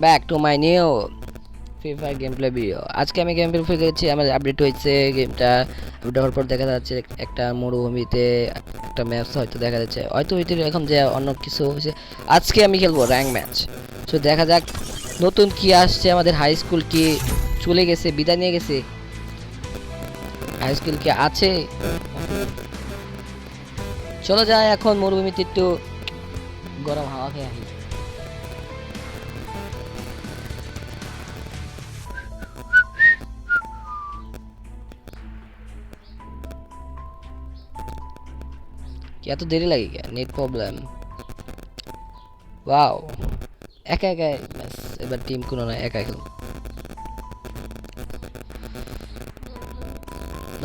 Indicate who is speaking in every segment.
Speaker 1: Back to my new free fire game play video. আজকে আমি game play করেছি, আমার আপডেট হয়েছে গেমটা। আপডেট হওয়ার পর দেখা যাচ্ছে একটা মরুভূমিতে একটা ম্যাচ হয়তো দেখা যাচ্ছে, হয়তো হয়তো এখন যে অন্য কিছু হয়েছে। আজকে আমি খেলবো র্যাঙ্ক ম্যাচ। সো দেখা যাক নতুন কি আসছে। আমাদের হাই স্কুল কি চলে গেছে, বিদায় নিয়ে গেছে? হাই স্কুল কি আছে? চলো যাই এখন মরুভূমিতে একটু গরম হাওয়া খেয়ে আসি। কি এত দেরি লাগে? Net problem? ওয়াও, একা একা ব্যাস, এবার টিম কোনো না, একা খেলবো।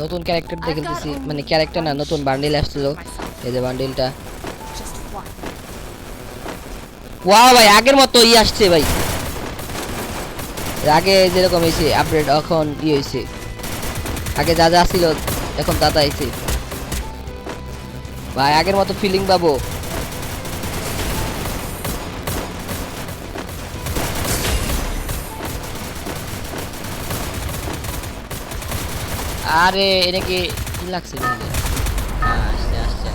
Speaker 1: নতুন ক্যারেক্টার দিয়ে খেলতেছি, মানে ক্যারেক্টার না, নতুন বান্ডিল আসছিল। এই যে বান্ডিলটা, ওয়াও ভাই, আগের মতো আসছে ভাই। আগে যেরকম হয়েছে আপডেট, এখন হয়েছে। আগে যা যা ছিল এখন তা তা হয়েছে ভাই, আগের মতো ফিলিং পাবো। আরে এটা কি কি লাগছে? আসছে আসছে।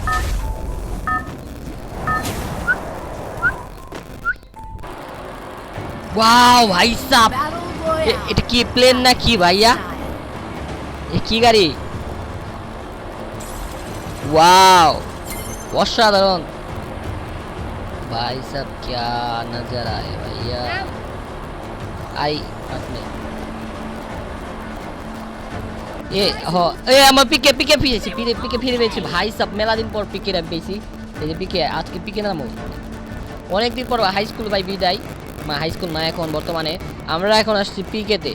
Speaker 1: ওয়াও ভাই সাব, এটা কি প্লেন না কি ভাইয়া? এ কি গাড়ি? वाओ, অসাধারণ भाई साहब, क्या नजारा है भैया। आई अपने এ হ, এ আমার পিকে পিকে ফিরেছি, পিকে পিকে ফিরে পেয়েছি ভাই সাব। মেলা দিন পর পিকে র্যাপ পেয়েছি। এই যে পিকে, আজকে পিকে নামো। অনেকদিন পর হাই স্কুল ভাই বিদায়, মা হাই স্কুল না এখন বর্তমানে। আমরা এখন আসছি পিকেতে।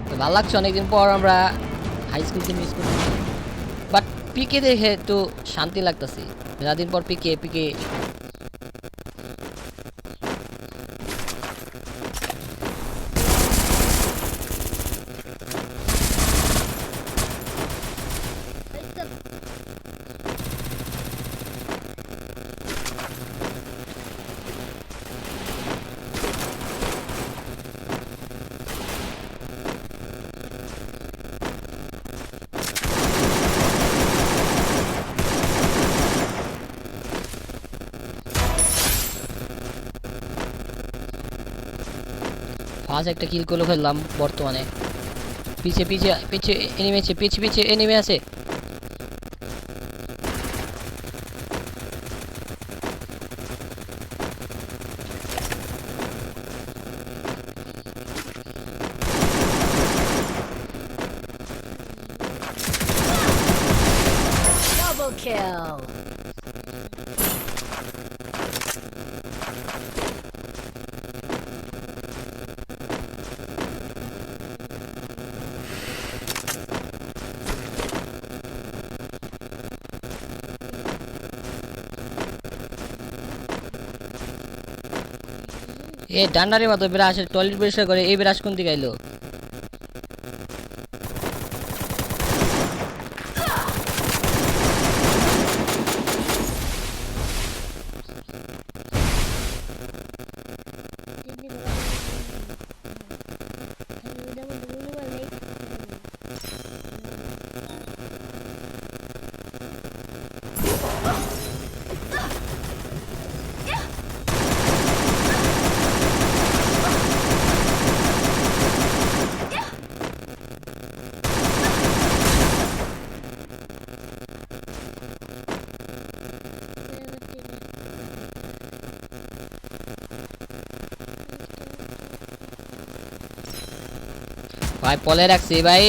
Speaker 1: তো ভালো লাগছে, অনেকদিন পর আমরা হাই স্কুলকে মিস করছি। বাট পিকে দেখে একটু শান্তি লাগতেছে, মেলা দিন পর পিকে পিকে। ফার্স্ট একটা কিল করে ফেললাম বর্তমানে। পিছে পিছে পিছে এনিমি আছে, পিছে পিছে এনিমি আছে।
Speaker 2: Double kill.
Speaker 1: এ ডান্ডারের মতো বিরাস, টয়লেট পরিষ্কার করে। এই বিরাস কোন দিকে আইলো? ভাই পলে রাখছি ভাই,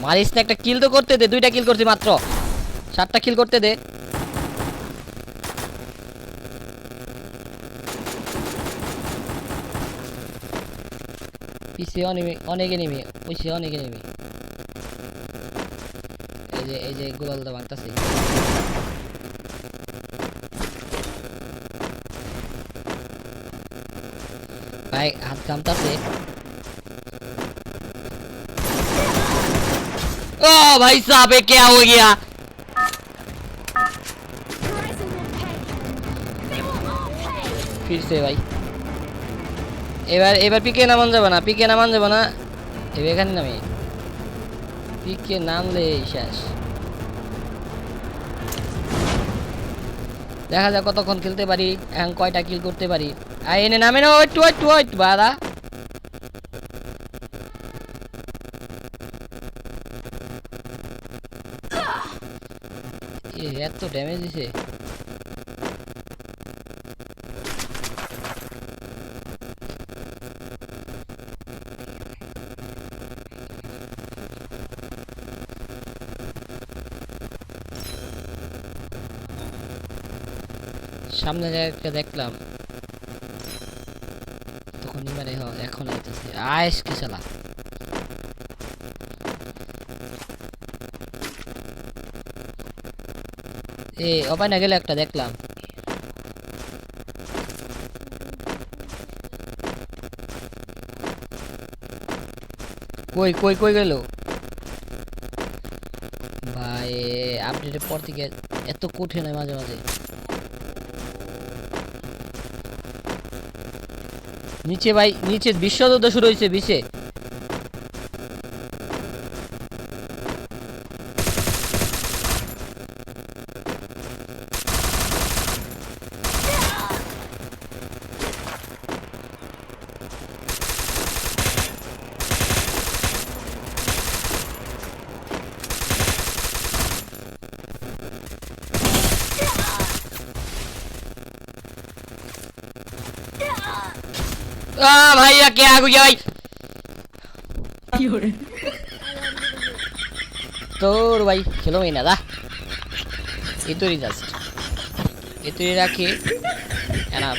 Speaker 1: মারিস না, একটা কিল তো করতে দে। দুইটা কিল করছি মাত্র, 7টা কিল করতে দে। পিছে অনেক এনিমি, পিছে অনেক এনিমি। এই যে গোলালটা ভাঙতাছে। भाई हाथ कामता से। ओ भाई साहब, ये क्या हो गया?
Speaker 2: Horizon will pay. They will all pay.
Speaker 1: ফিরছে ভাই। এবার পিকে নামান যাবে না, পিকে নামান যাবে না। এবার এখানে নামে পিকে নামলে শেষ। দেখা যাক কতক্ষণ খেলতে পারি, এখন কয়টা কিল করতে পারি। আর এনে নামে না, ওইট ওইট ওইট বাদা। এত ড্যামেজ দিছে। সামনে একটা দেখলাম তখন এবারে এখন আইতেছে আয়েস কি শালা। অপায় না গেলে একটা দেখলাম। কই কই কই গেল ভাই? আপডেটের পর থেকে এত কঠিন হয় মাঝে মাঝে। নিচে ভাই, নিচে বিশ্বযুদ্ধ শুরু হয়েছে বিচে। ভাইয়া কে আগু ভাই তোর ভাই খেলো না দা। এতই জাস্ট এতই রাখি এনাফ।